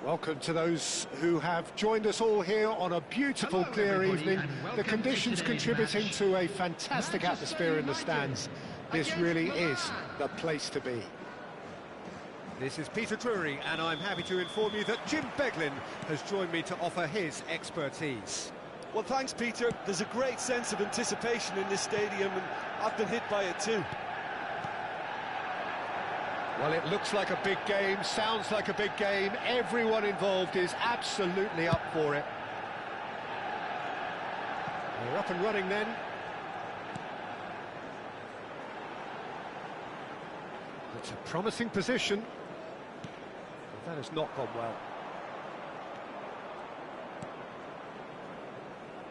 Welcome to those who have joined us all here on a beautiful, clear evening. The conditions contributing to a fantastic atmosphere in the stands. This really is the place to be. This is Peter Drury, and I'm happy to inform you that Jim Beglin has joined me to offer his expertise. Well, thanks, Peter. There's a great sense of anticipation in this stadium, and I've been hit by it too. Well, it looks like a big game, sounds like a big game. Everyone involved is absolutely up for it. We're up and running then. It's a promising position. That has not gone well.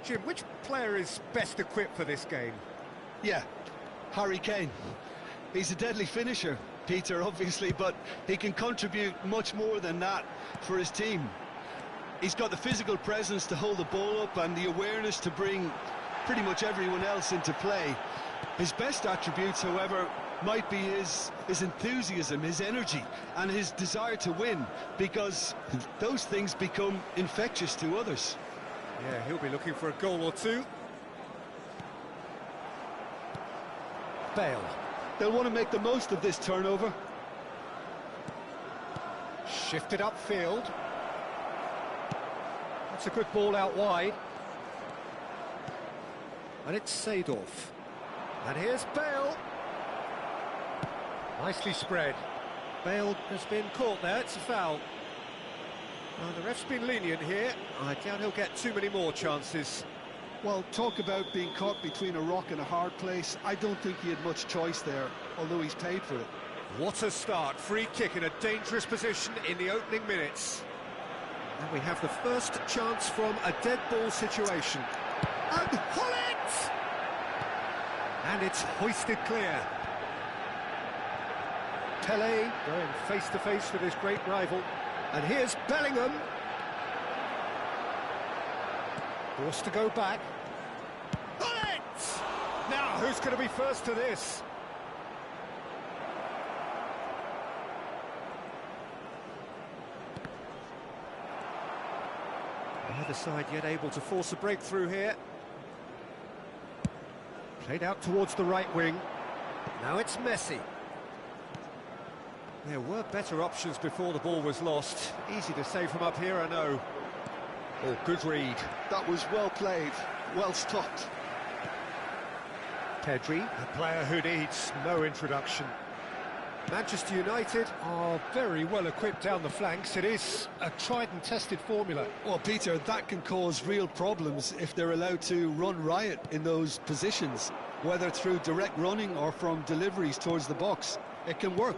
Jim, which player is best equipped for this game? Yeah, Harry Kane. He's a deadly finisher, Peter, obviously, but he can contribute much more than that for his team. He's got the physical presence to hold the ball up and the awareness to bring pretty much everyone else into play. His best attributes, however, might be his enthusiasm, his energy, and his desire to win, because those things become infectious to others. Yeah, he'll be looking for a goal or two. Bale. They'll want to make the most of this turnover. Shifted upfield. That's a good ball out wide. And it's Seedorf. And here's Bale. Nicely spread. Bale has been caught there, it's a foul. Well, the ref's been lenient here. I doubt he'll get too many more chances. Well, talk about being caught between a rock and a hard place. I don't think he had much choice there, although he's paid for it. What a start. Free kick in a dangerous position in the opening minutes. And we have the first chance from a dead ball situation. And Hullet! And it's hoisted clear. Pele going face-to-face with his great rival. And here's Bellingham. Forced to go back. Hullet! Now, who's going to be first to this? Neither side yet able to force a breakthrough here. Played out towards the right wing. Now it's Messi. There were better options before the ball was lost. Easy to say from up here, I know. Oh, good read. That was well played, well stopped. Pedri, a player who needs no introduction. Manchester United are very well equipped down the flanks. It is a tried and tested formula. Well, Peter, that can cause real problems if they're allowed to run riot in those positions, whether through direct running or from deliveries towards the box. It can work.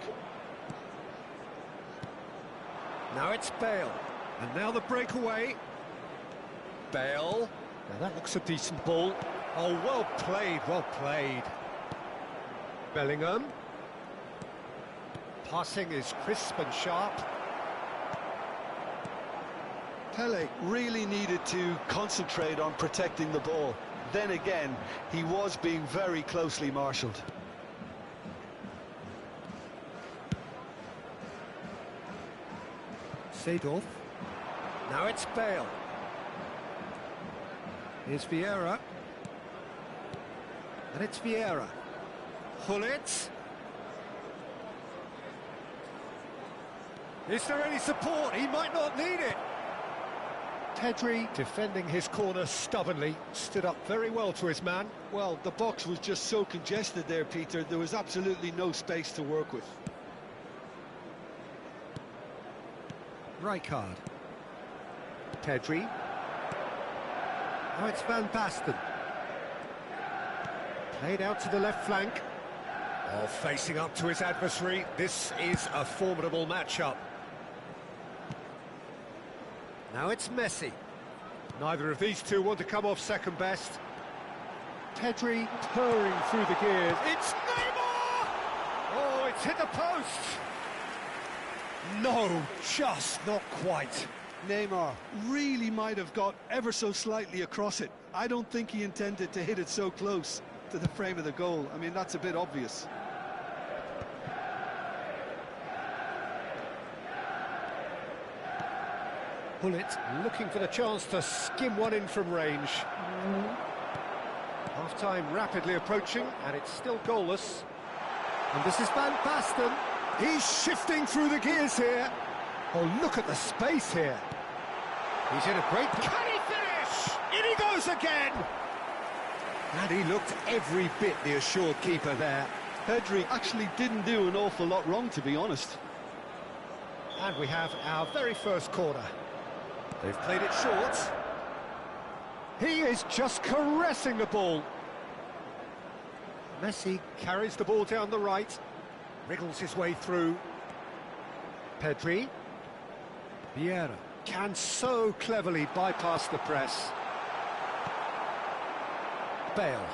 Now it's Bale. And now the breakaway. Bale. Now that looks a decent ball. Oh, well played, well played. Bellingham. Passing is crisp and sharp. Pele really needed to concentrate on protecting the ball. Then again, he was being very closely marshalled. Seedorf. Now it's Bale. Here's Vieira. And it's Vieira. Hullet. Is there any support? He might not need it. Pedri, defending his corner stubbornly, stood up very well to his man. Well, the box was just so congested there, Peter. There was absolutely no space to work with. Rijkaard. Pedri. Now it's Van Basten. Played out to the left flank. Oh, facing up to his adversary. This is a formidable matchup. Now it's Messi. Neither of these two want to come off second best. Pedri purring through the gears. It's Neymar! Oh, it's hit the post! No, just not quite. Neymar really might have got ever so slightly across it. I don't think he intended to hit it so close. to the frame of the goal. I mean, that's a bit obvious. Bullet looking for the chance to skim one in from range. Half-time rapidly approaching, and it's still goalless. And this is Van Basten. He's shifting through the gears here. Oh, look at the space here. He's in a great... Can he finish? In he goes again! And he looked every bit the assured keeper there. Pedri actually didn't do an awful lot wrong, to be honest. And we have our very first corner. They've played it short. He is just caressing the ball. Messi carries the ball down the right, wriggles his way through. Pedri. Vieira can so cleverly bypass the press. Bale.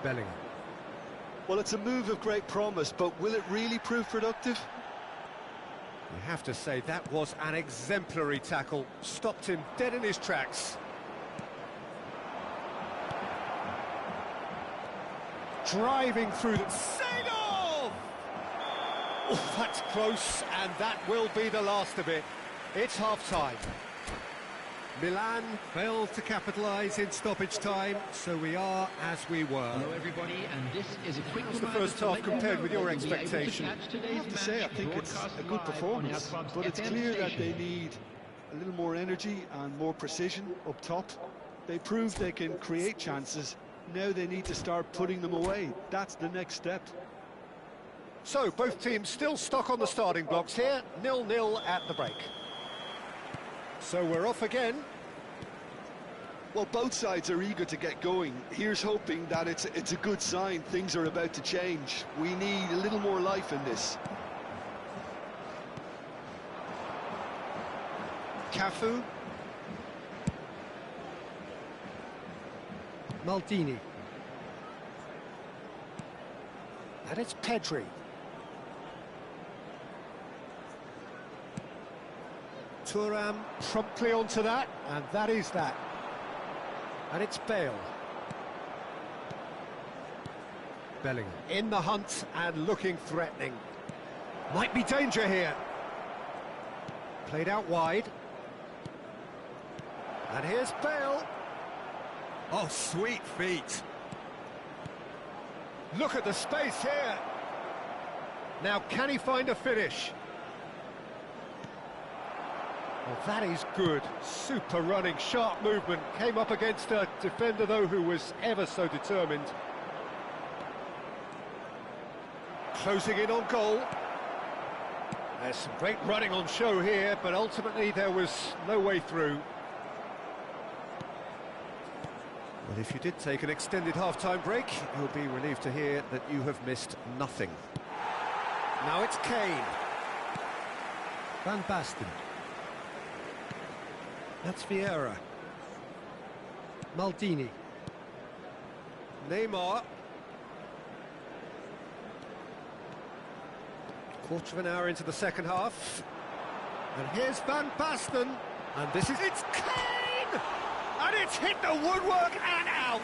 Bellingham. Well, it's a move of great promise, but will it really prove productive? You have to say that was an exemplary tackle. Stopped him dead in his tracks. Driving through the... Seedorf! Oh, that's close, and that will be the last of it. It's half-time. Milan failed to capitalise in stoppage time, so we are as we were. Hello everybody, and this is a quick How's the first half compared with your expectation? I have to say, I think it's a good performance, but it's clear that they need a little more energy and more precision up top. They proved they can create chances. Now they need to start putting them away. That's the next step. So, both teams still stuck on the starting blocks here, 0-0 at the break. So we're off again. Well, both sides are eager to get going. Here's hoping that it's a good sign. Things are about to change. We need a little more life in this. Cafu. Maldini. And it's Pedri. Thuram promptly onto that, and that is that. And it's Bale. Bellingham in the hunt and looking threatening. Might be danger here. Played out wide. And here's Bale. Oh, sweet feet. Look at the space here. Now, can he find a finish? Well, that is good. Super running, sharp movement. Came up against a defender, though, who was ever so determined. Closing in on goal. There's some great running on show here, but ultimately there was no way through. Well, if you did take an extended half-time break, you'll be relieved to hear that you have missed nothing. Now it's Kane. Van Basten. That's Vieira. Maldini. Neymar. Quarter of an hour into the second half. And here's Van Basten. And this is... It's Kane! And it's hit the woodwork and out!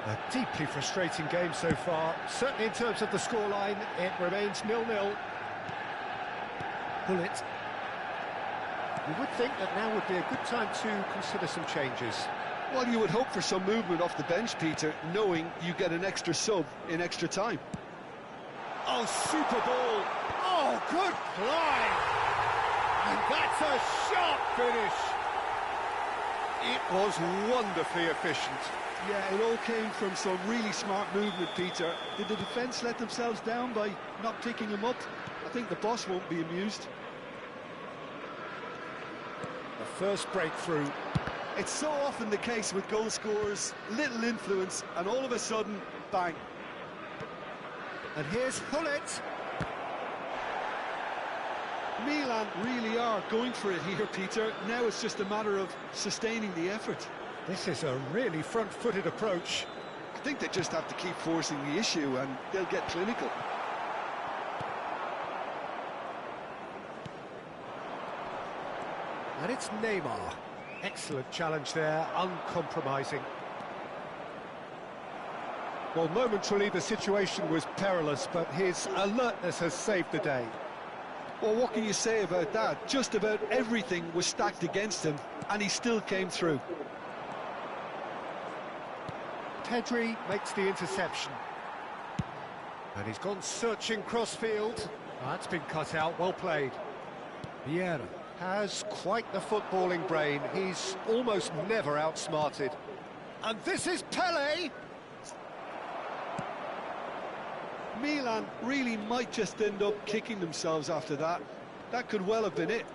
A deeply frustrating game so far. Certainly in terms of the scoreline, it remains 0-0. Bullet. You would think that now would be a good time to consider some changes. Well, you would hope for some movement off the bench, Peter, knowing you get an extra sub in extra time. Oh, super ball! Oh, good fly! And that's a sharp finish! It was wonderfully efficient. Yeah, it all came from some really smart movement, Peter. Did the defence let themselves down by not picking him up? I think the boss won't be amused. The first breakthrough. It's so often the case with goal scorers, little influence, and all of a sudden, bang. And here's Hullet. Milan really are going for it here, Peter. Now it's just a matter of sustaining the effort. This is a really front-footed approach. I think they just have to keep forcing the issue and they'll get clinical. And it's Neymar. Excellent challenge there, uncompromising. Well, momentarily the situation was perilous, but his alertness has saved the day. Well, what can you say about that? Just about everything was stacked against him, and he still came through. Pedri makes the interception. And he's gone searching crossfield. That's been cut out, well played. Vieira. Has quite the footballing brain. He's almost never outsmarted. And this is Pele! Milan really might just end up kicking themselves after that. That could well have been it.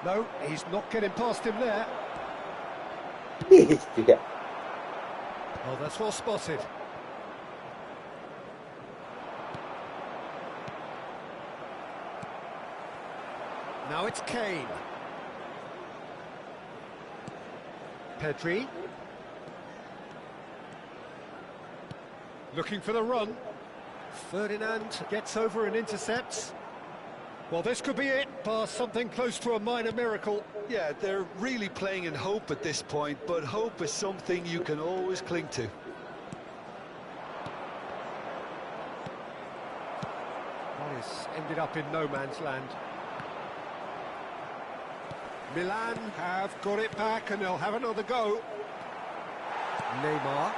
No, he's not getting past him there. Yeah. Oh, that's well spotted. Now it's Kane. Pedri. Looking for the run. Ferdinand gets over and intercepts. Well, this could be it, bar something close to a minor miracle. Yeah, they're really playing in hope at this point, but hope is something you can always cling to. Well, it's ended up in no man's land. Milan have got it back and they'll have another go. Neymar.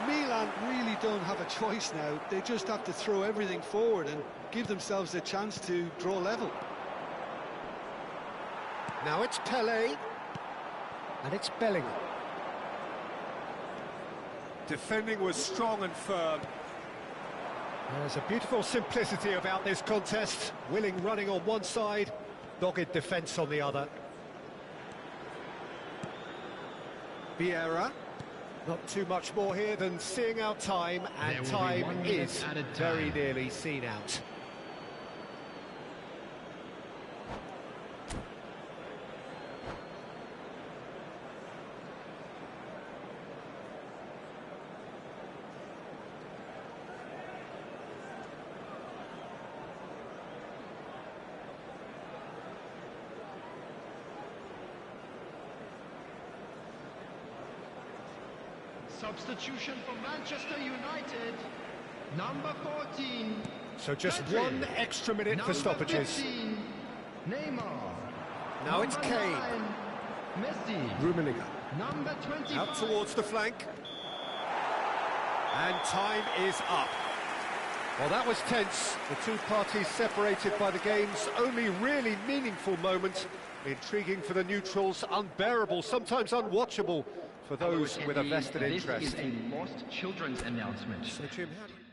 Milan really don't have a choice now. They just have to throw everything forward and give themselves a chance to draw level. Now it's Pele. And it's Bellingham. Defending was strong and firm. There's a beautiful simplicity about this contest. Willing running on one side, dogged defence on the other. Vieira. Not too much more here than seeing out time, and time is very nearly seen out. Substitution for Manchester United. Number 14. So just Pedri. one extra minute for Number stoppages. 15, Neymar. Now it's Number Kane. 9, Messi. Rummenigge. Number 25. Out towards the flank. And time is up. Well, that was tense. The two parties separated by the game's only really meaningful moment. Intriguing for the neutrals, unbearable, sometimes unwatchable for those with a vested interest. This is a lost children's announcement. So, Jim, how do you...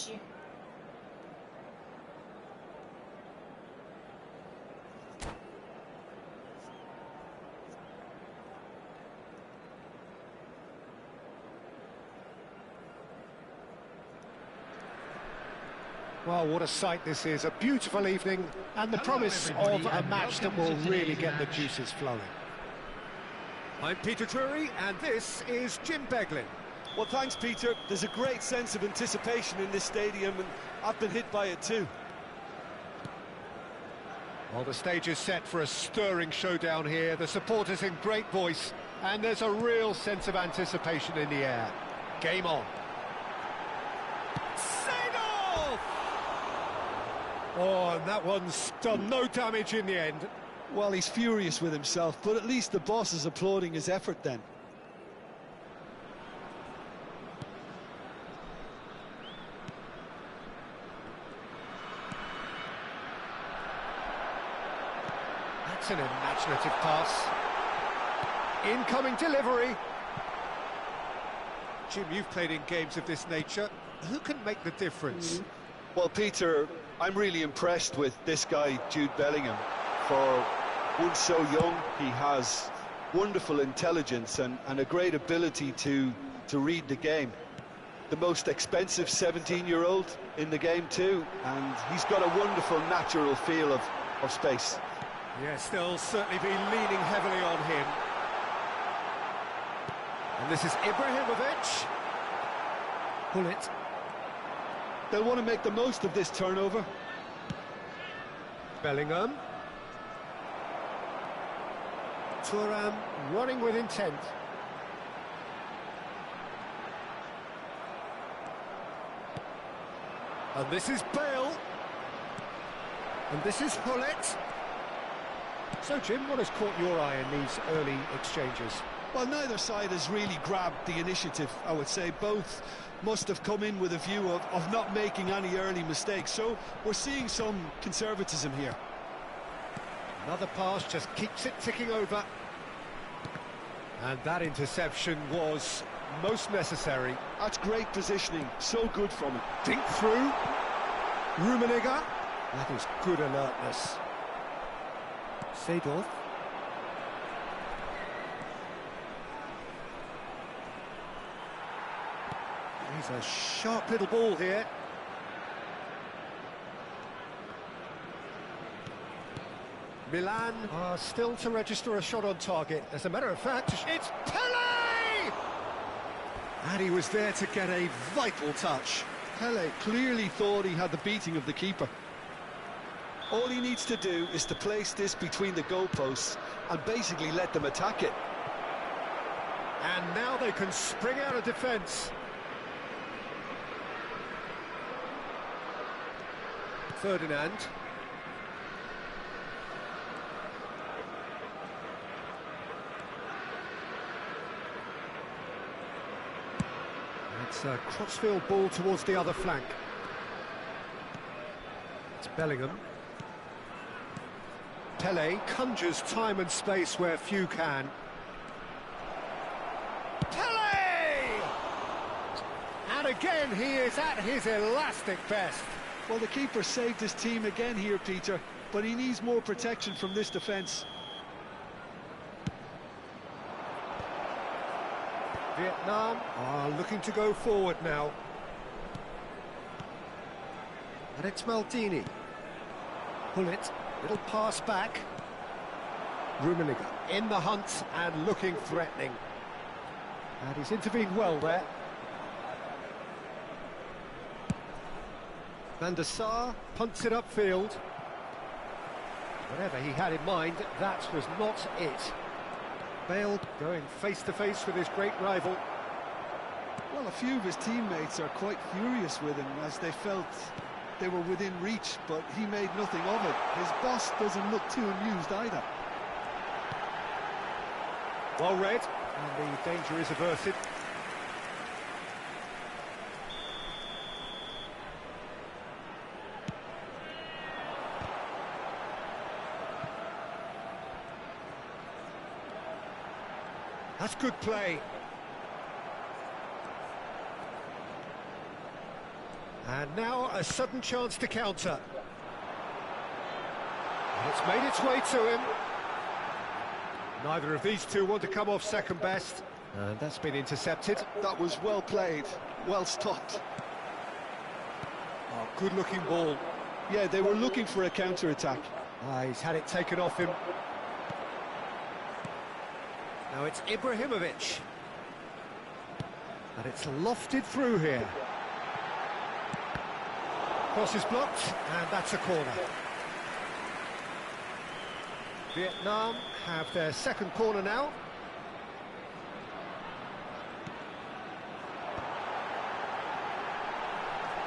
区。Well, what a sight this is. A beautiful evening and the promise of a match that will really get the juices flowing. I'm Peter Drury, and this is Jim Beglin. Well, thanks, Peter. There's a great sense of anticipation in this stadium, and I've been hit by it too. Well, the stage is set for a stirring showdown here. The supporters in great voice, and there's a real sense of anticipation in the air. Game on. Oh, and that one's done no damage in the end. Well, he's furious with himself, but at least the boss is applauding his effort then. That's an imaginative pass. Incoming delivery. Jim, you've played in games of this nature. Who can make the difference? Well, Peter, I'm really impressed with this guy, Jude Bellingham. For one so young, he has wonderful intelligence and a great ability to read the game. The most expensive 17-year-old in the game too, and he's got a wonderful natural feel of space. Yes, they'll certainly be leaning heavily on him. And this is Ibrahimovic. Pull it. They'll want to make the most of this turnover. Bellingham. Thuram running with intent. And this is Bale. And this is Hullet. So, Jim, what has caught your eye in these early exchanges? Well, neither side has really grabbed the initiative, I would say. Both must have come in with a view of not making any early mistakes. So we're seeing some conservatism here. Another pass just keeps it ticking over. And that interception was most necessary. That's great positioning, so good from it. Dink through. Rummenigge. That is good alertness. Seedorf. He's a sharp little ball here. Milan are still to register a shot on target. As a matter of fact, it's Pele! And he was there to get a vital touch. Pele clearly thought he had the beating of the keeper. All he needs to do is to place this between the goalposts and basically let them attack it. And now they can spring out of defence. Ferdinand. It's a crossfield ball towards the other flank. It's Bellingham. Pele conjures time and space where few can. Pele! And again, he is at his elastic best. Well, the keeper saved his team again here, Peter, but he needs more protection from this defence. Vietnam are looking to go forward now. And it's Maldini. Pull it, little pass back. Rummenigge in the hunt and looking threatening. And he's intervened well there. Van der Sar punts it upfield. Whatever he had in mind, that was not it. Bale going face-to-face with his great rival. Well, a few of his teammates are quite furious with him as they felt they were within reach, but he made nothing of it. His boss doesn't look too amused either. Well read, and the danger is averted. That's good play. And now a sudden chance to counter. And it's made its way to him. Neither of these two want to come off second best. And that's been intercepted. That was well played, well stopped. Oh, good-looking ball. Yeah, they were looking for a counter-attack. He's had it taken off him. Now it's Ibrahimovic. And it's lofted through here. Cross is blocked, and that's a corner. Vietnam have their second corner now.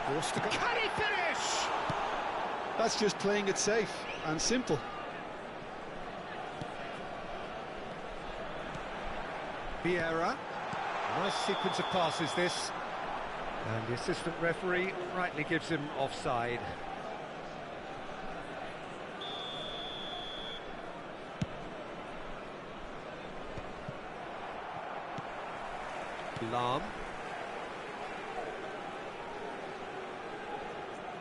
Forced to go. Can he finish? That's just playing it safe and simple. Vieira. Nice sequence of passes, this. And the assistant referee rightly gives him offside. Lahm.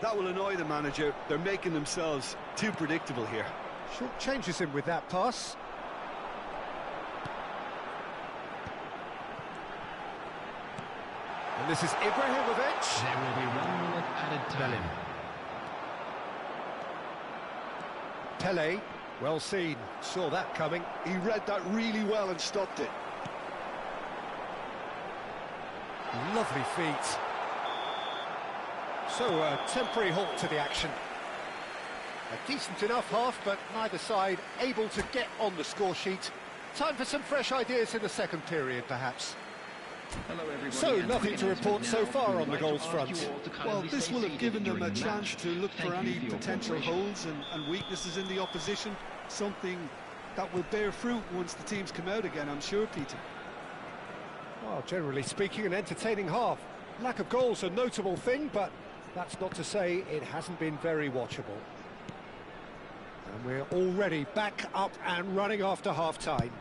That will annoy the manager. They're making themselves too predictable here. Short changes him with that pass. And this is Ibrahimovic. There will be 1 minute added time. Pele, well seen, saw that coming. He read that really well and stopped it. Lovely feet. So, a temporary halt to the action. A decent enough half, but neither side able to get on the score sheet. Time for some fresh ideas in the second period, perhaps. Hello everybody. So, and nothing to report so far on the goals front. Well, this will have given them a chance to look for any potential holes and weaknesses in the opposition. Something that will bear fruit once the teams come out again, I'm sure, Peter. Well, generally speaking, an entertaining half. Lack of goals a notable thing, but that's not to say it hasn't been very watchable. And we're already back up and running after half-time.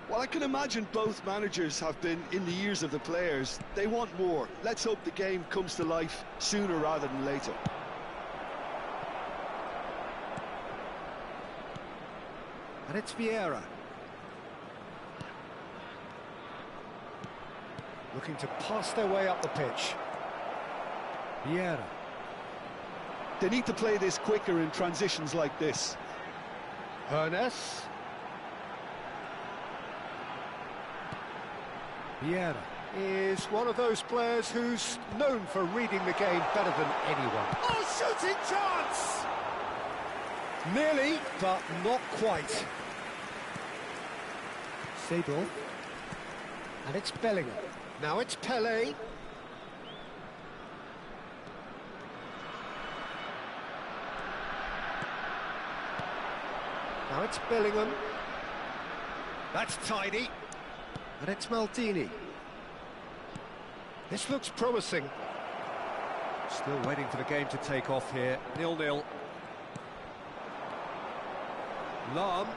Well, I can imagine both managers have been in the ears of the players. They want more. Let's hope the game comes to life sooner rather than later. And it's Vieira. Looking to pass their way up the pitch. Vieira. They need to play this quicker in transitions like this. Ernest. Vieira is one of those players who's known for reading the game better than anyone. Oh, shooting chance! Nearly, but not quite. Seedorf. And it's Bellingham. Now it's Pele. Now it's Bellingham. That's tidy. And it's Maldini. This looks promising. Still waiting for the game to take off here. 0-0. Lahm.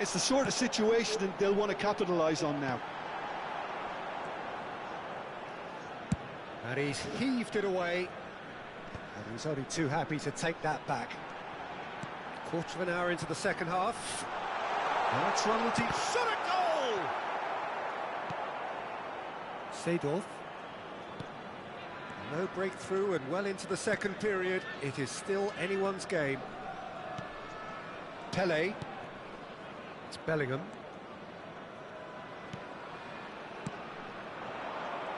It's the sort of situation that they'll want to capitalise on now. And he's heaved it away. And he's only too happy to take that back. Quarter of an hour into the second half. Now it's Ronald. Shot a goal! Seedorf. No breakthrough and well into the second period. It is still anyone's game. Pele. It's Bellingham.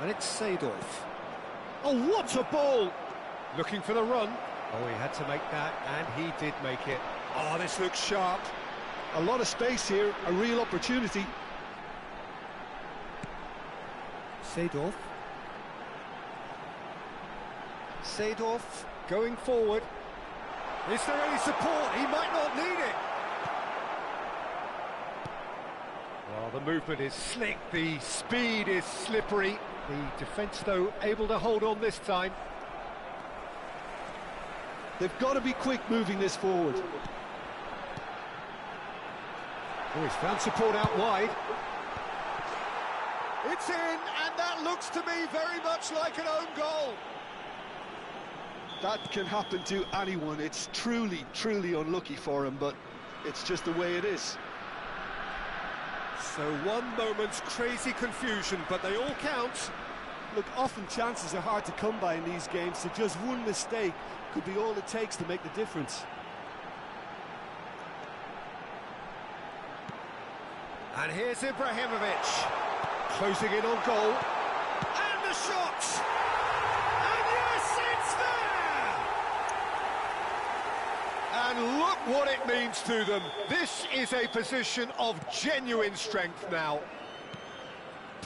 And it's Seedorf. Oh, what a ball! Looking for the run. Oh, he had to make that, and he did make it. Oh, this looks sharp. A lot of space here, a real opportunity. Seedorf. Seedorf going forward. Is there any support? He might not need it. Well, the movement is slick, the speed is slippery. The defence, though, able to hold on this time. They've got to be quick moving this forward. Oh, he's found support out wide. It's in, and that looks to me very much like an own goal. That can happen to anyone. It's truly, truly unlucky for him, but it's just the way it is. So one moment's crazy confusion, but they all count. Look, often chances are hard to come by in these games, so just one mistake could be all it takes to make the difference. And here's Ibrahimovic, closing in on goal. And the shot! And yes, it's there! And look what it means to them. This is a position of genuine strength now.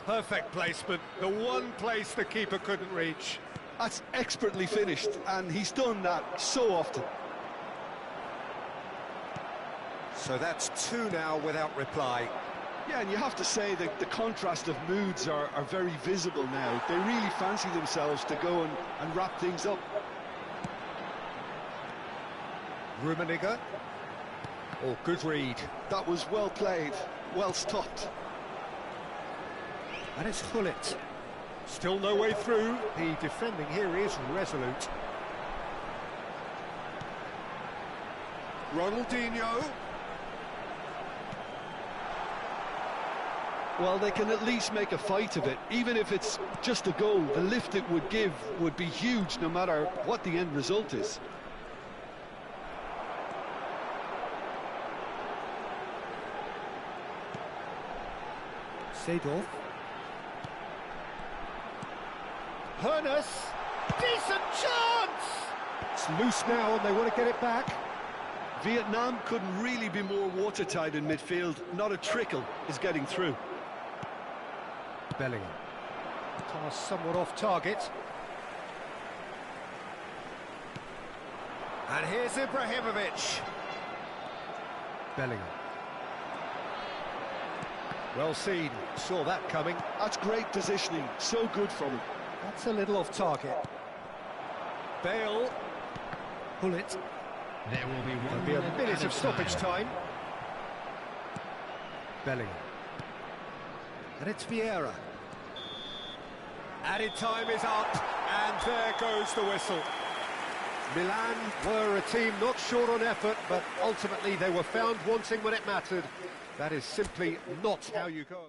Perfect placement, the one place the keeper couldn't reach. That's expertly finished, and he's done that so often. So that's two now without reply. Yeah, and you have to say that the contrast of moods are very visible now. They really fancy themselves to go and wrap things up. Rummenigge. Oh, good read. That was well played, well stopped. And it's Gullit. Still no way through. The defending here is resolute. Ronaldinho. Well, they can at least make a fight of it. Even if it's just a goal, the lift it would give would be huge no matter what the end result is. Seedorf. Hoeneß. Decent chance! It's loose now and they want to get it back. Vietnam couldn't really be more watertight in midfield. Not a trickle is getting through. Bellingham. Pass somewhat off target. And here's Ibrahimovic. Bellingham. Well seen, saw that coming. That's great positioning, so good from him. That's a little off target. Bale. Gullit. There will be There'll one be a minute of stoppage time. Bellingham. And it's Vieira. Added time is up, and there goes the whistle. Milan were a team not short on effort, but ultimately they were found wanting when it mattered. That is simply not how you go.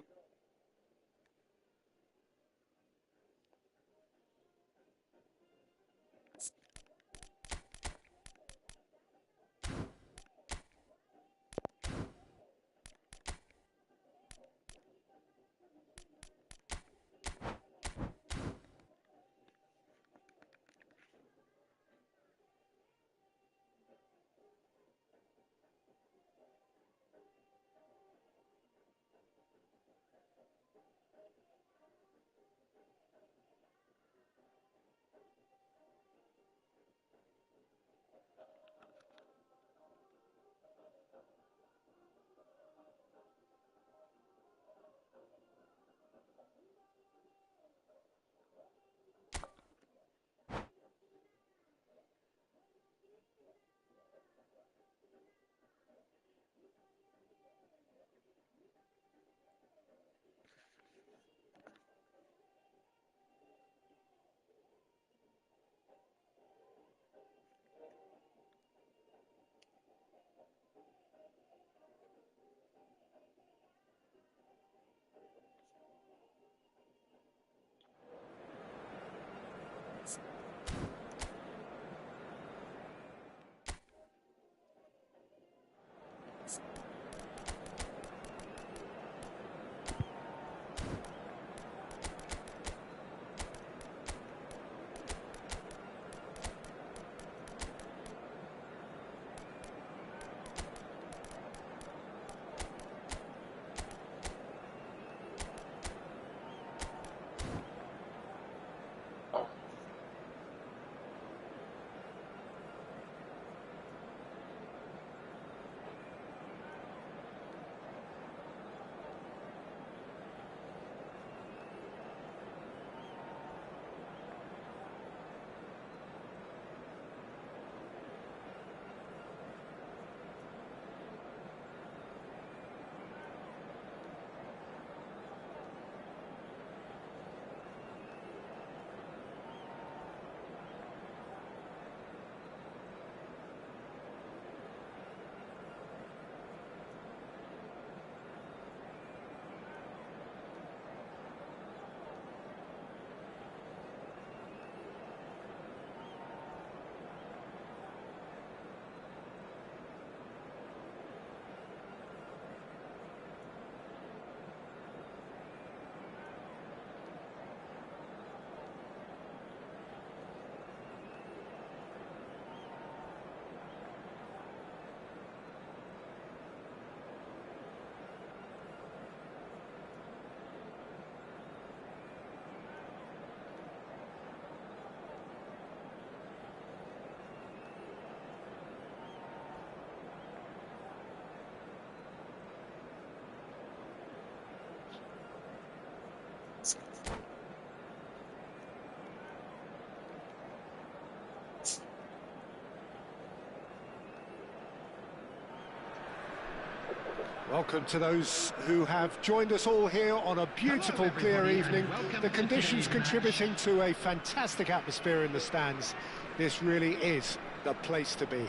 Welcome to those who have joined us all here on a beautiful, clear evening. The conditions contributing to a fantastic atmosphere in the stands. This really is the place to be.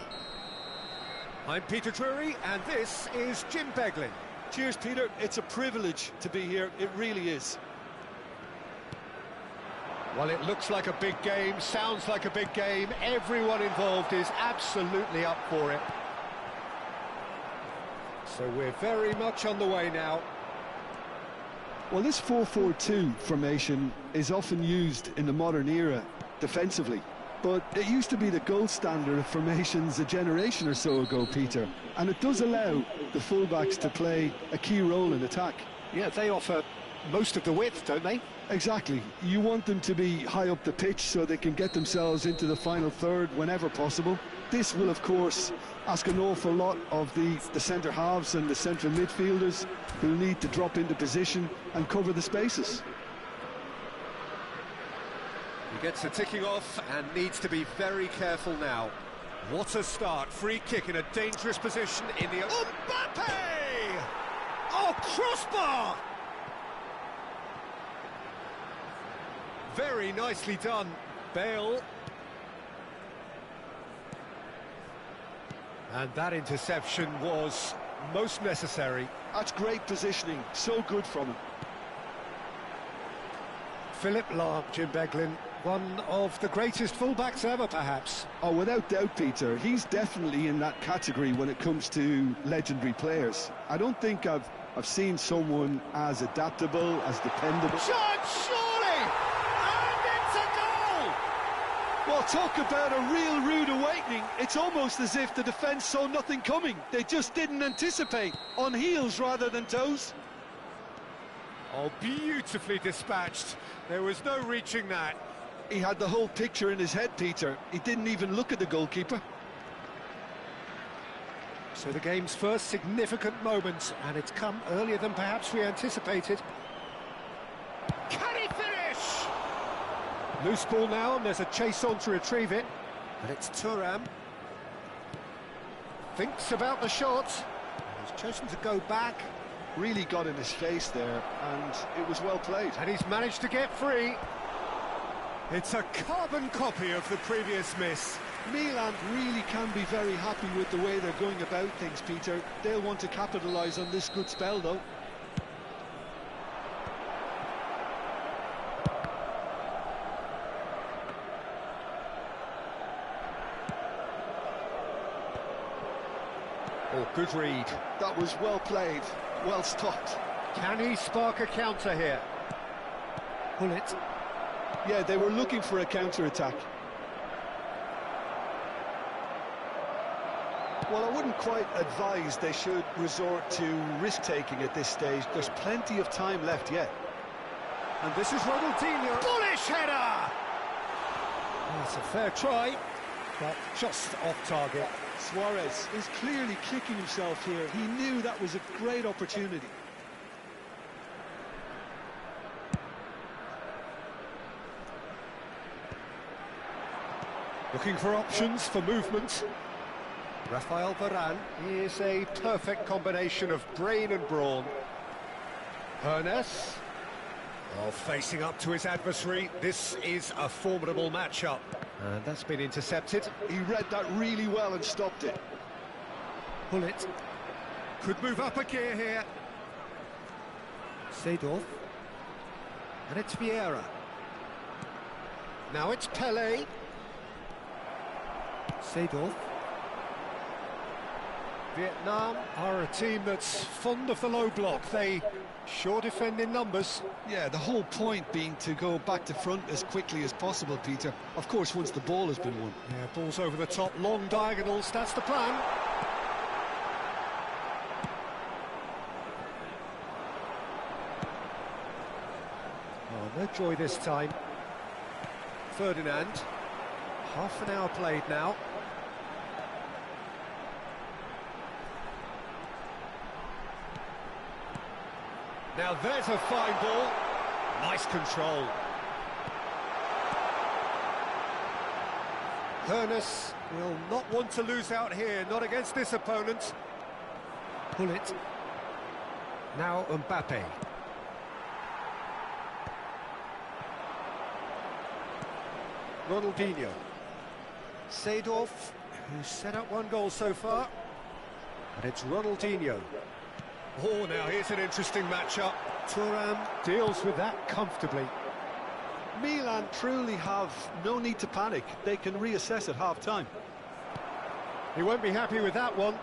I'm Peter Drury, and this is Jim Beglin. Cheers, Peter. It's a privilege to be here. It really is. Well, it looks like a big game, sounds like a big game. Everyone involved is absolutely up for it. So we're very much on the way now. Well, this 4-4-2 formation is often used in the modern era defensively, but it used to be the gold standard of formations a generation or so ago, Peter, and it does allow the fullbacks to play a key role in attack. Yeah, they offer most of the width, don't they? Exactly. You want them to be high up the pitch so they can get themselves into the final third whenever possible. This will, of course, ask an awful lot of the centre halves and the central midfielders, who need to drop into position and cover the spaces. He gets the ticking off and needs to be very careful now. What a start. Free kick in a dangerous position in the... Mbappe! Oh, crossbar! Very nicely done, Bale. And that interception was most necessary. That's great positioning, so good from him. Philipp Lahm, Jim Beglin, one of the greatest fullbacks ever, perhaps. Oh, without doubt, Peter, he's definitely in that category when it comes to legendary players. I don't think I've seen someone as adaptable, as dependable. Shot, surely! And it's a goal! Well, talk about a real rude awakening. It's almost as if the defence saw nothing coming. They just didn't anticipate, on heels rather than toes. Oh, beautifully dispatched. There was no reaching that. He had the whole picture in his head, Peter. He didn't even look at the goalkeeper. So the game's first significant moment, and it's come earlier than perhaps we anticipated. Can he finish? Loose ball now, and there's a chase on to retrieve it. And it's Thuram. Thinks about the shot. He's chosen to go back. Really got in his face there, and it was well played. And he's managed to get free. It's a carbon copy of the previous miss. Milan really can be very happy with the way they're going about things, Peter. They'll want to capitalise on this good spell, though. Oh, good read. That was well played, well stopped. Can he spark a counter here? Pull it. Yeah, they were looking for a counter-attack. Well, I wouldn't quite advise they should resort to risk-taking at this stage. There's plenty of time left yet. And this is Ronaldinho. Bullish header! That's a fair try, but just off target. Suarez is clearly kicking himself here. He knew that was a great opportunity. Looking for options for movement. Rafael Varane is a perfect combination of brain and brawn. Hernes. Oh, facing up to his adversary. This is a formidable matchup. And that's been intercepted. He read that really well and stopped it. Pull it. Could move up a gear here. Seedorf. And it's Vieira. Now it's Pelé. Seedorf. Vietnam are a team that's fond of the low block. They sure defend in numbers. Yeah, the whole point being to go back to front as quickly as possible, Peter. Of course, once the ball has been won. Yeah, balls over the top, long diagonals, that's the plan. Oh, no joy this time. Ferdinand. Half an hour played now. Now there's a fine ball. Nice control. Hernes will not want to lose out here, not against this opponent. Pull it. Now Mbappe. Ronaldinho. Seedorf, who's set up one goal so far. And it's Ronaldinho. Oh, now here's an interesting matchup. Thuram deals with that comfortably. Milan truly have no need to panic. They can reassess at half-time. He won't be happy with that one.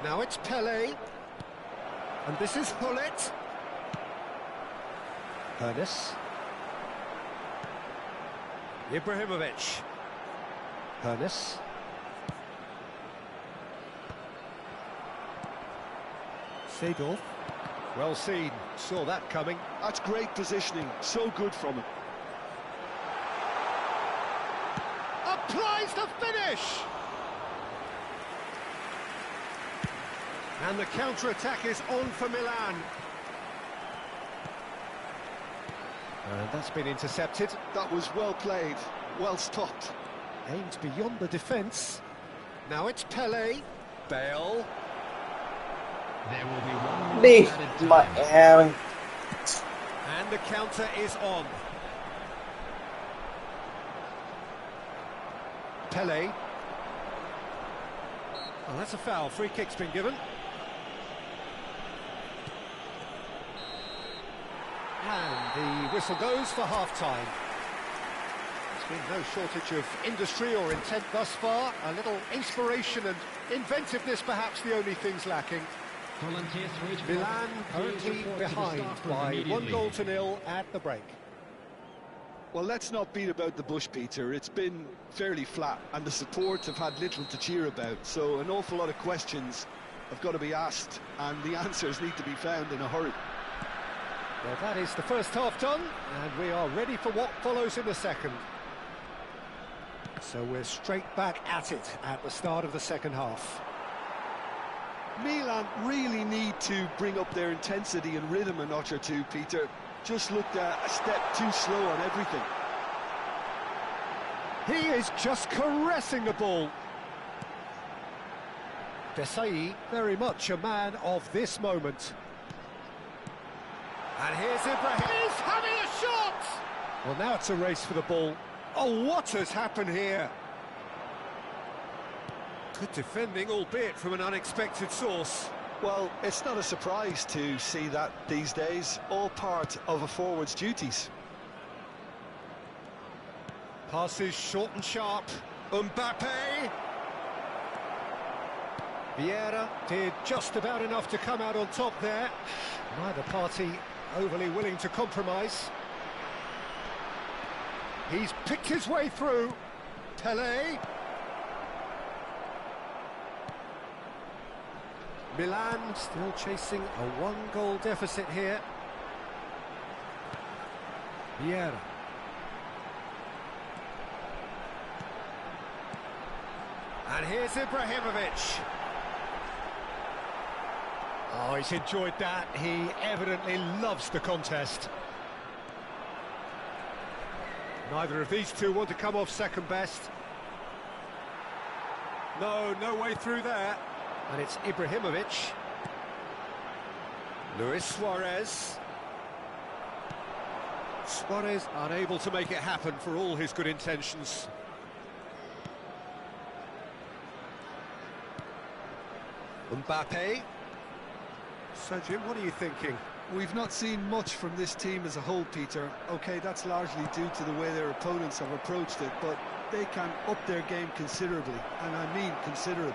Now it's Pelé. And this is Hullet. Hernes. Ibrahimovic. Hernes. Seedorf. Well seen, saw that coming. That's great positioning, so good from him. Applies the finish! And the counter-attack is on for Milan. And that's been intercepted. That was well played, well stopped. Aimed beyond the defence. Now it's Pelé. Bale. There will be 1 Đi minute added mẹ time. mình. And the counter is on. Pelé. Oh, that's a foul. Free kick's been given. And the whistle goes for half-time. There's been no shortage of industry or intent thus far. A little inspiration and inventiveness, perhaps the only things lacking. Volunteer switch. Milan Players currently report to the behind staff room by immediately. 1-0 at the break. Well, let's not beat about the bush, Peter. It's been fairly flat, and the support have had little to cheer about. So an awful lot of questions have got to be asked, and the answers need to be found in a hurry. Well, that is the first half done, and we are ready for what follows in the second. So we're straight back at it at the start of the second half. Milan really need to bring up their intensity and rhythm a notch or two, Peter. Just looked a step too slow on everything. He is just caressing the ball. Desai, very much a man of this moment. And here's Ibrahim. He's having a shot! Well, now it's a race for the ball. Oh, what has happened here? Good defending, albeit from an unexpected source. Well, it's not a surprise to see that these days, all part of a forward's duties. Passes short and sharp. Mbappe. Vieira did just about enough to come out on top there. Neither party overly willing to compromise. He's picked his way through. Pelé. Milan still chasing a 1-goal deficit here. Vieira. And here's Ibrahimovic. Oh, he's enjoyed that. He evidently loves the contest. Neither of these two want to come off second best. No way through there. And it's Ibrahimovic. Luis Suarez. Suarez unable to make it happen for all his good intentions. Mbappe. So, Jim, what are you thinking? We've not seen much from this team as a whole, Peter. OK, that's largely due to the way their opponents have approached it, but they can up their game considerably, and I mean considerably.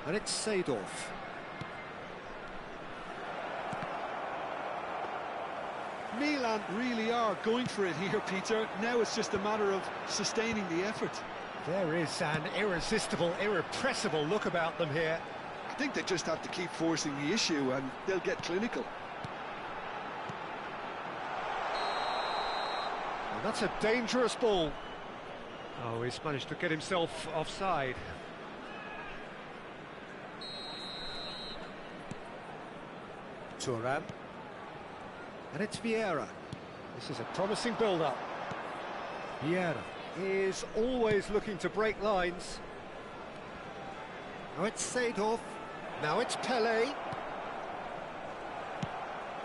And it's Seedorf. Milan really are going for it here, Peter. Now it's just a matter of sustaining the effort. There is an irresistible, irrepressible look about them here. I think they just have to keep forcing the issue and they'll get clinical. Well, that's a dangerous ball. Oh, he's managed to get himself offside. Thuram. And it's Vieira. This is a promising build-up. Vieira is always looking to break lines. Now it's Seedorf. Now it's Pele.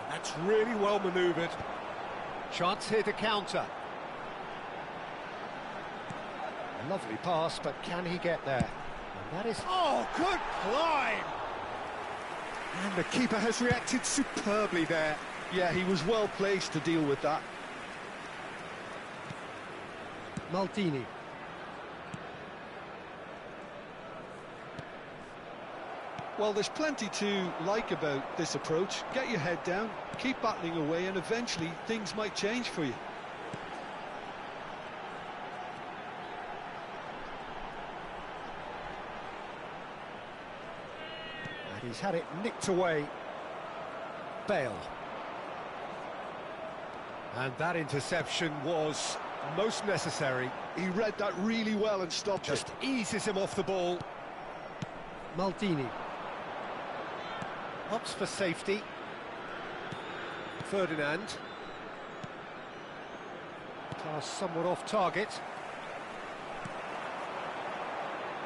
That's really well manoeuvred. Chance here to counter. A lovely pass, but can he get there? And that is... Oh, good climb! And the keeper has reacted superbly there. Yeah, he was well placed to deal with that. Maldini. Well, there's plenty to like about this approach. Get your head down, keep battling away, and eventually things might change for you. And he's had it nicked away. Bale. And that interception was most necessary. He read that really well and stopped Just it. eases him off the ball. Maldini. Opts for safety. Ferdinand. Pass somewhat off target.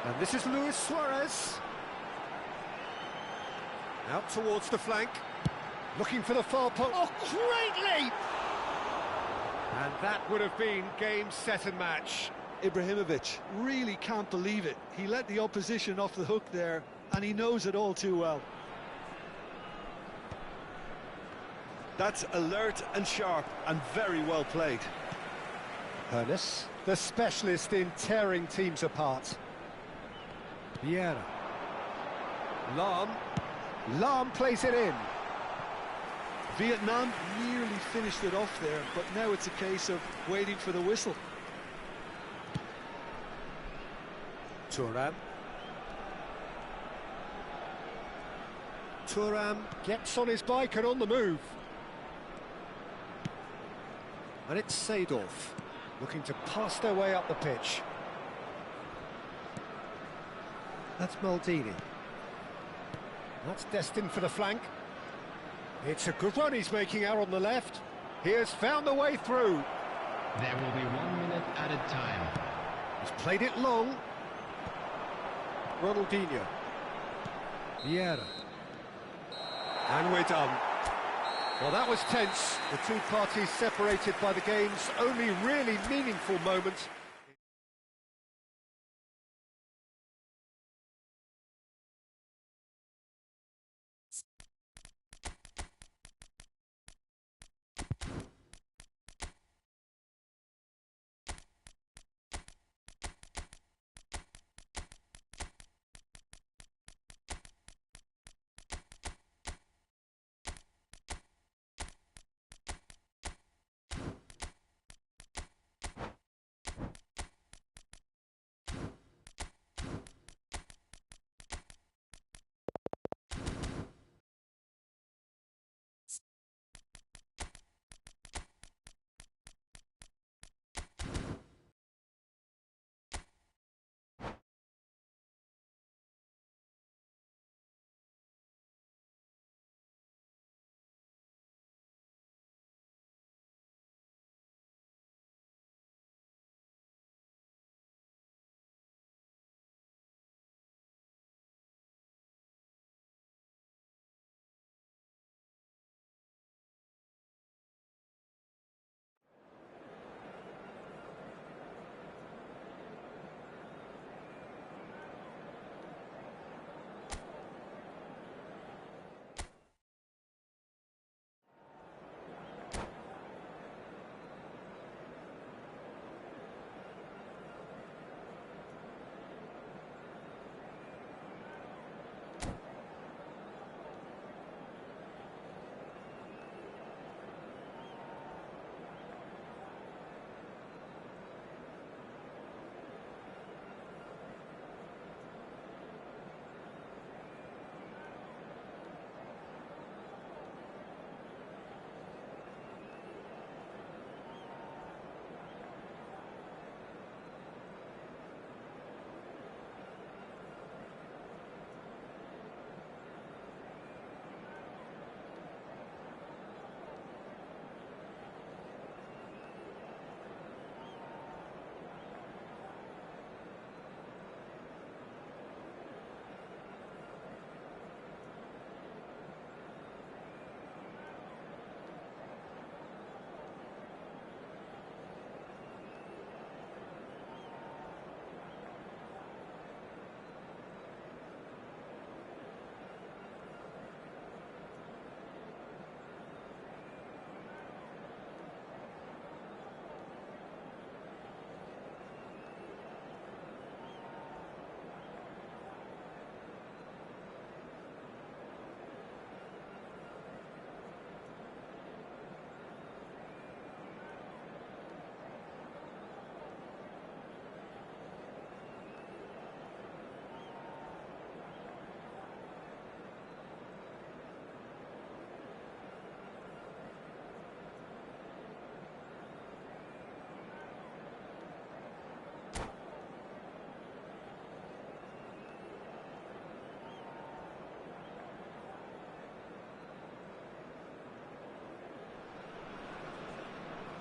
And this is Luis Suarez. Out towards the flank. Looking for the far post. Oh, great leap! And that would have been game, set and match. Ibrahimovic really can't believe it. He let the opposition off the hook there, and he knows it all too well. That's alert and sharp and very well played. Hernes, the specialist in tearing teams apart. Vieira. Lahm. Lahm plays it in. Vietnam nearly finished it off there, but now it's a case of waiting for the whistle. Thuram. Thuram gets on his bike and on the move. And it's Seedorf, looking to pass their way up the pitch. That's Maldini. That's destined for the flank. It's a good run he's making out on the left. He has found the way through. There will be 1 minute added time. He's played it long. Ronaldinho. Vieira. And we're done. Well, that was tense. The two parties separated by the game's only really meaningful moment.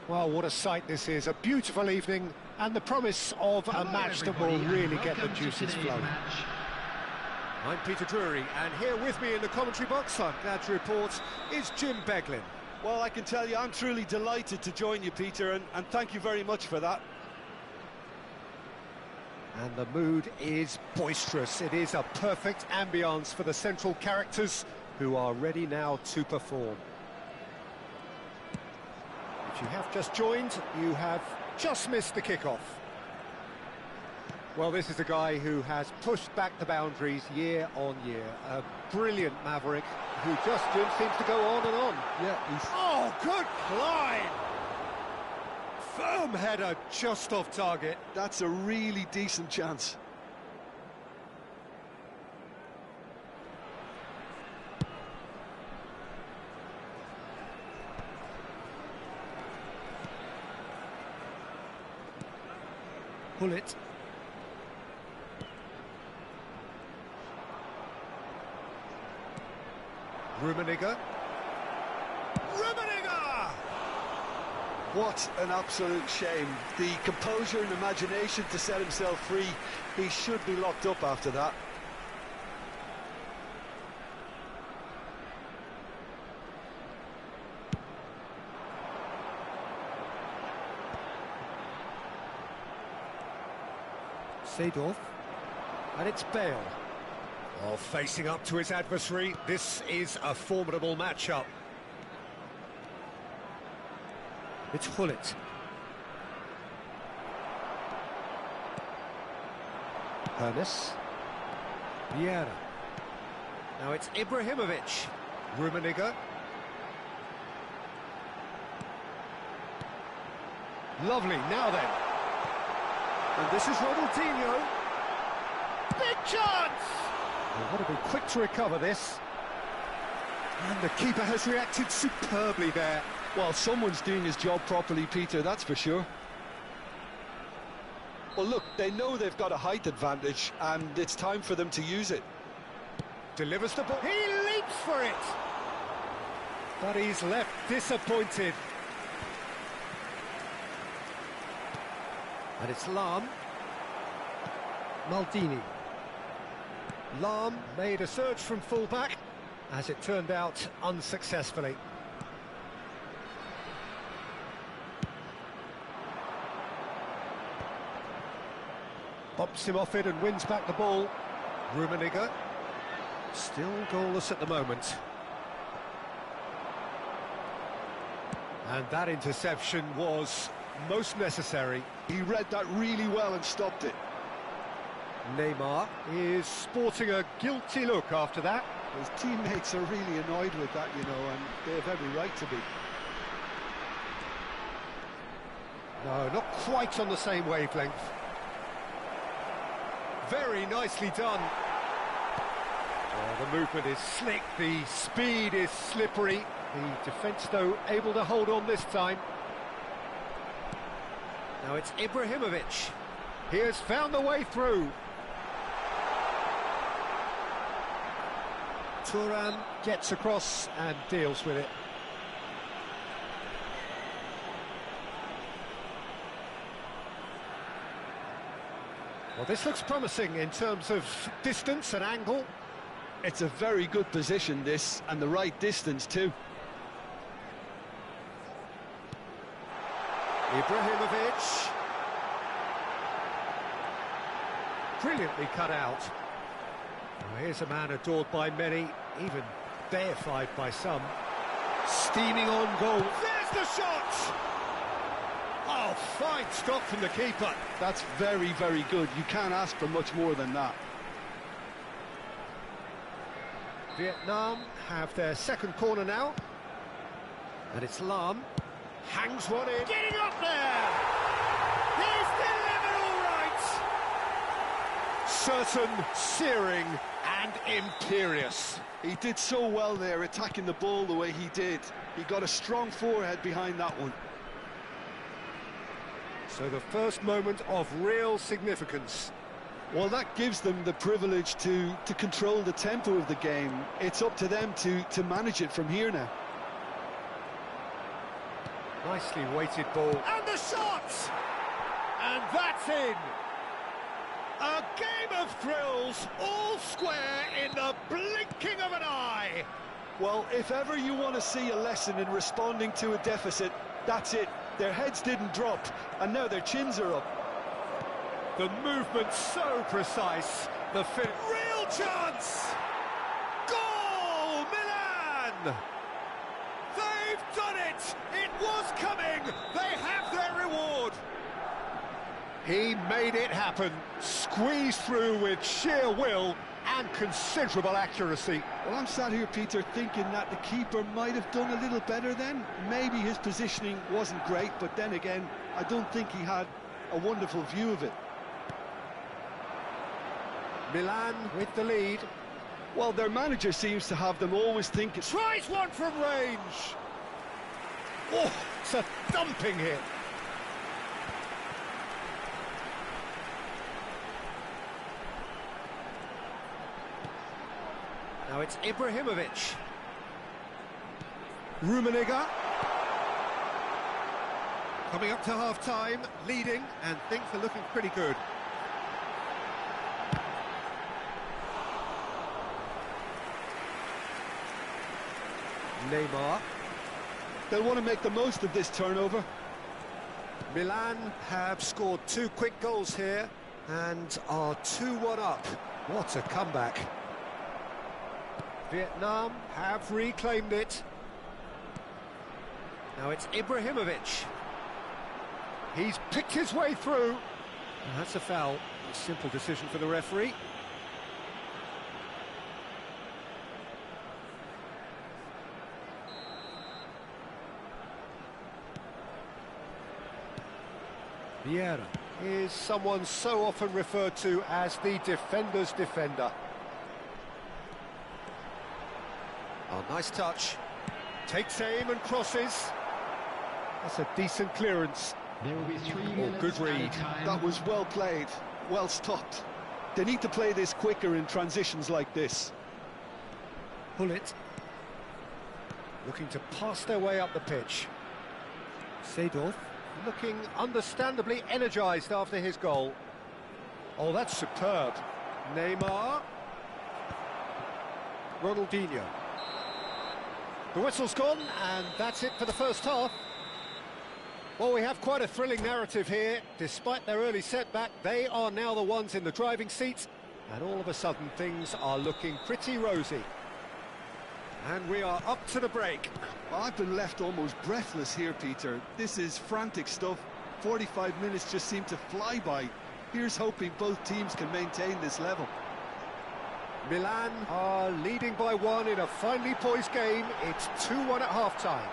Well, what a sight this is. A beautiful evening and the promise of a match that will really get the juices flowing. I'm Peter Drury, and here with me in the commentary box, I'm glad to report, is Jim Beglin. Well, I can tell you I'm truly delighted to join you, Peter, and thank you very much for that. And the mood is boisterous. It is a perfect ambience for the central characters who are ready now to perform. If you have just joined, you have just missed the kickoff. Well, this is a guy who has pushed back the boundaries year on year. A brilliant maverick who just seems to go on and on. Yeah, he's... Oh, good climb! Firm header just off target. That's a really decent chance. Pull it. Rummenigge. Rummenigge! What an absolute shame. The composure and imagination to set himself free. He should be locked up after that. Seedorf. And it's Bale. Oh, facing up to his adversary, this is a formidable matchup. It's Hullet. Hernes. Vieira. Now it's Ibrahimovic. Rummenigge. Lovely, now then. And this is Ronaldinho. Big chance! They've got to be quick to recover this. And the keeper has reacted superbly there. Well, someone's doing his job properly, Peter, that's for sure. Well, look, they know they've got a height advantage, and it's time for them to use it. Delivers the ball. He leaps for it! But he's left disappointed. And it's Lahm. Maldini. Lahm made a surge from full-back, as it turned out unsuccessfully. Bumps him off it and wins back the ball. Rummenigge. Still goalless at the moment. And that interception was most necessary. He read that really well and stopped it. Neymar is sporting a guilty look after that. His teammates are really annoyed with that, you know, and they have every right to be. No, not quite on the same wavelength. Very nicely done. Oh, the movement is slick, the speed is slippery. The defence, though, able to hold on this time. Now it's Ibrahimovic. He has found the way through. Thuram gets across and deals with it. Well, this looks promising in terms of distance and angle. It's a very good position, this, and the right distance, too. Ibrahimovic. Brilliantly cut out. Well, here's a man adored by many, even deified by some. Steaming on goal. There's the shot! Oh, fine stop from the keeper. That's very, very good. You can't ask for much more than that. Vietnam have their second corner now. And it's Lahm. Hangs one in. Getting up there! He's delivered all right! Certain, searing and imperious. He did so well there, attacking the ball the way he did. He got a strong forehead behind that one. So the first moment of real significance. Well, that gives them the privilege to control the tempo of the game. It's up to them to manage it from here now. Nicely weighted ball. And the shot! And that's in! A game of thrills, all square in the blinking of an eye! Well, if ever you want to see a lesson in responding to a deficit, that's it. Their heads didn't drop, and now their chins are up. The movement so precise, the fit. Real chance! Goal, Milan! They've done it! It was coming! They have their reward! He made it happen, squeezed through with sheer will and considerable accuracy. Well, I'm sat here, Peter, thinking that the keeper might have done a little better then. Maybe his positioning wasn't great, but then again, I don't think he had a wonderful view of it. Milan with the lead. Well, their manager seems to have them always thinking... Tries one from range! Oh, it's a thumping hit. Now it's Ibrahimovic. Rummenigge. Coming up to half-time, leading, and things are looking pretty good. Neymar. They'll want to make the most of this turnover. Milan have scored 2 quick goals here and are 2-1 up. What a comeback. Vietnam have reclaimed it. Now it's Ibrahimovic. He's picked his way through. And that's a foul. A simple decision for the referee. Vieira is someone so often referred to as the defender's defender. Oh, nice touch. Takes aim and crosses. That's a decent clearance. There will be 3 minutes. Good read. added time. That was well played, well stopped. They need to play this quicker in transitions like this. Pull it. Looking to pass their way up the pitch. Seedorf looking understandably energised after his goal. Oh, that's superb. Neymar. Ronaldinho. The whistle's gone, and that's it for the first half. Well, we have quite a thrilling narrative here. Despite their early setback, they are now the ones in the driving seat, and all of a sudden things are looking pretty rosy. And we are up to the break. I've been left almost breathless here, Peter. This is frantic stuff. 45 minutes just seem to fly by. Here's hoping both teams can maintain this level. Milan are leading by 1 in a finely poised game. It's 2-1 at half-time.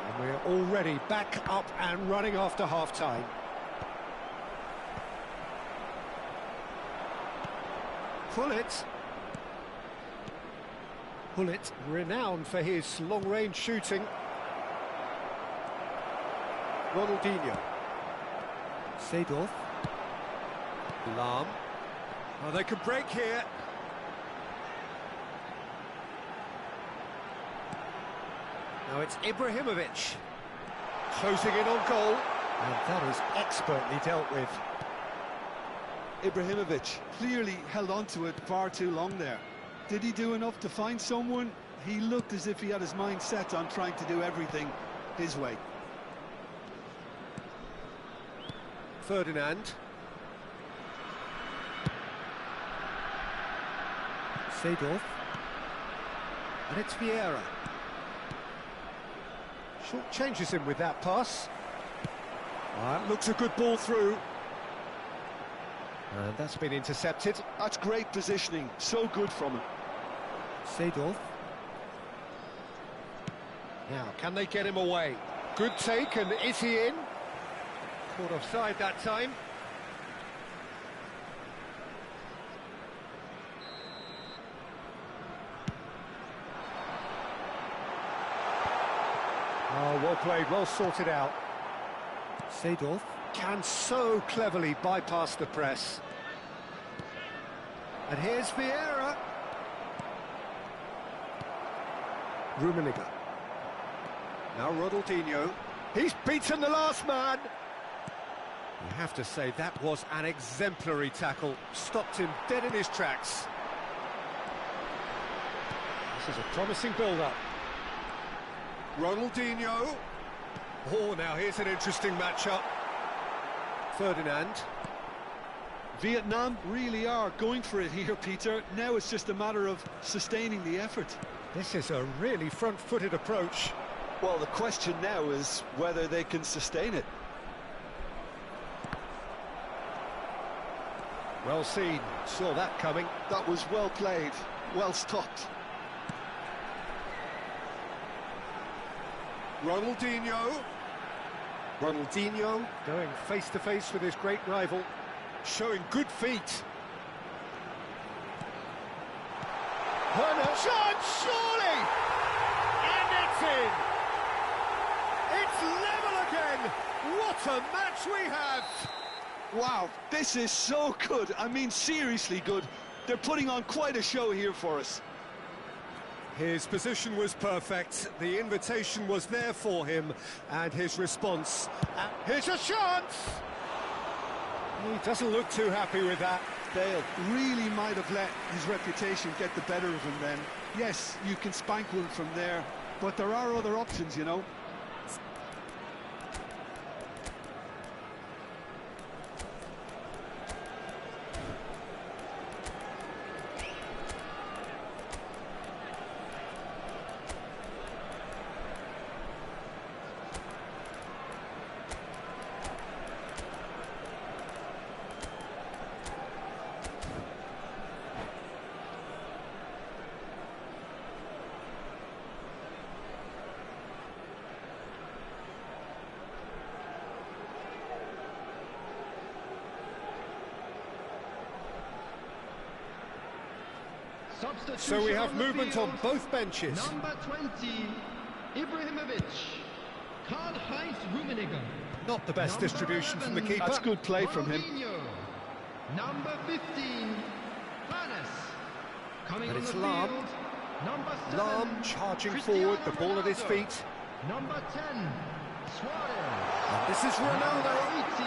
And we're already back up and running after half-time. Pullet. Pullet, renowned for his long-range shooting. Ronaldinho. Seedorf. Lahm. Oh, they could break here. Now it's Ibrahimovic. Closing in on goal. And that is expertly dealt with. Ibrahimovic clearly held on to it far too long there. Did he do enough to find someone? He looked as if he had his mind set on trying to do everything his way. Ferdinand. Seedorf. And it's Vieira. Short changes him with that pass. Looks a good ball through. And that's been intercepted. That's great positioning, so good from him. Seedorf. Now, can they get him away? Good take, and is he in? Caught offside that time. Oh, well played, well sorted out. Seedorf can so cleverly bypass the press. And here's Vieira. Now Ronaldinho. He's beaten the last man. You have to say that was an exemplary tackle. Stopped him dead in his tracks. This is a promising build-up. Ronaldinho. Oh, now here's an interesting matchup. Ferdinand. Vietnam really are going for it here, Peter. Now it's just a matter of sustaining the effort. This is a really front-footed approach. Well, the question now is whether they can sustain it. Well seen, saw that coming. That was well played, well stopped. Ronaldinho. Ronaldinho going face-to-face with his great rival, showing good feet. Werner, chance, surely! And it's in! It's level again! What a match we have! Wow, this is so good. I mean, seriously good. They're putting on quite a show here for us. His position was perfect, the invitation was there for him, and his response. Here's a chance! He doesn't look too happy with that. Bale really might have let his reputation get the better of him then. Yes, you can spank one from there, but there are other options, you know. So we have movement on both benches. Number 20, Ibrahimovic. Karl-Heinz Rummenigge. Not the best distribution from the keeper. That's good play from him. Number 15, Hannes. Coming And on it's the Lahm. field. Number 7, Lahm charging Cristiano forward, the ball at his Ronaldo. feet. Number 10, Suarez. And this is Ronaldo. Number 18,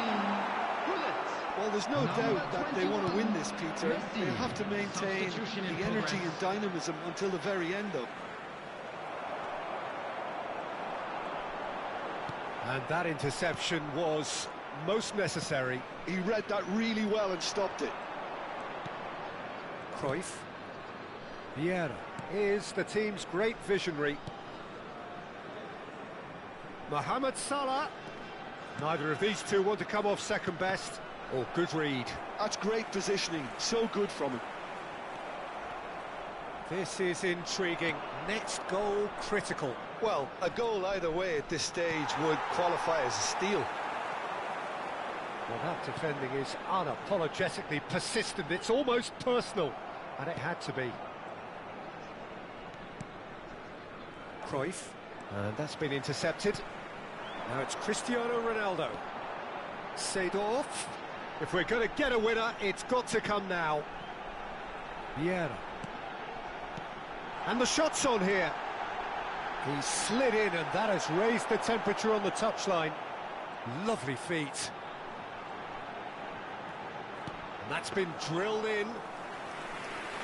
Gullit. Well, there's no doubt that they want to win this, Peter. Messi. They have to maintain Substitution in the energy progress. and dynamism until the very end, though. And that interception was most necessary. He read that really well and stopped it. Cruyff. Vieira is the team's great visionary. Mohamed Salah. Neither of these two want to come off second best. Oh, good read. That's great positioning. So good from him. This is intriguing. Next goal critical. Well, a goal either way at this stage would qualify as a steal. Well, that defending is unapologetically persistent. It's almost personal, and it had to be. Cruyff, and that's been intercepted. Now it's Cristiano Ronaldo. Seedorf. If we're going to get a winner, it's got to come now. Vieira. And the shot's on here. He slid in, and that has raised the temperature on the touchline. Lovely feet. And that's been drilled in.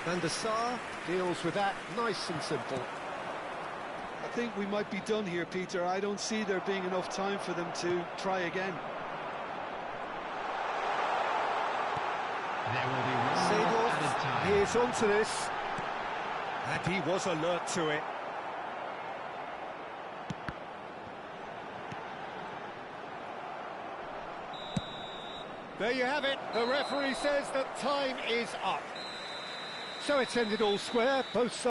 Van der Sar deals with that nice and simple. I think we might be done here, Peter. I don't see there being enough time for them to try again. There will be one minute added Seedorf, time. he is onto this. And he was alert to it. There you have it. The referee says that time is up. So it's ended all square. Both sides.